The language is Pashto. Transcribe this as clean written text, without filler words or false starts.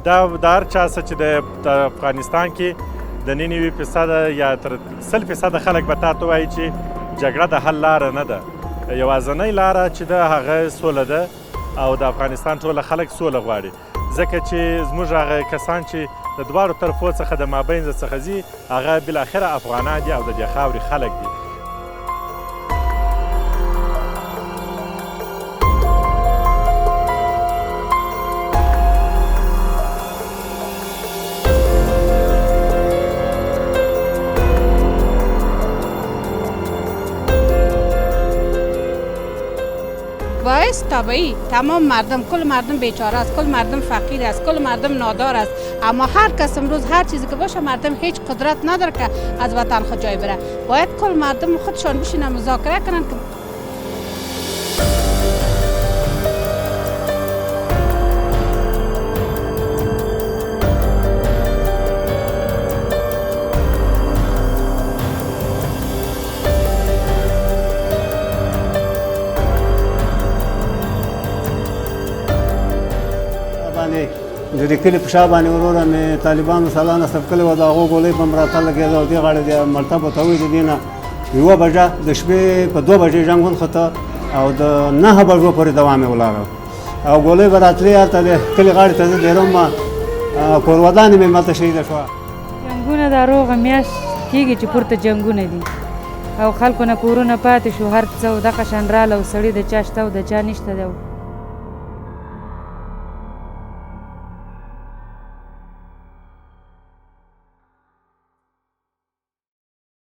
دا د هر چا څه چې د افغانستان کې د 99% یا تر 100% خلک به تا ته وایي چې جګړه د حل لاره نه ده. یوازینۍ لاره چې ده هغه سوله ده او د افغانستان ټوله خلک سوله غواړي، ځکه چې زموږ هغه کسان چې د دواړو طرفو څخه د مابین څخه ځي هغه بالاخره افغانان دي او د دې خاورې خلک دي. باعث طبیعی تمام مردم، کل مردم بیچاره است، کل مردم فقیر است، کل مردم نادار است، اما هر کس امروز هر چیزی که باشه مردم هیچ قدرت نداره که از وطن خود جای بره. باید کل مردم خودشان بشینن مذاکره کنن که د دې کلي په شا باندې وروره مې طالبانو سلا نصب کړې وه، د هغو ګولۍ به م راته لګېده او دې غاړې د ملتب ورته وایي د دې نه 1 بجه د شپې په 2 بجې جنګ ونښته او د 9 بجو پورې دوام یې ولاړه او ګولۍ به راتلې هلته د کلي غاړې ته زه ډېره وم، کورودانې مې ملته شهیده شوه. جنګونه دا روغه میاشت کېږي چې پورته جنګونه دي او خلکو نه کورونه پاتې شو، هر څه دغه شان راله او سړي د چا شته او د چا نشته دی.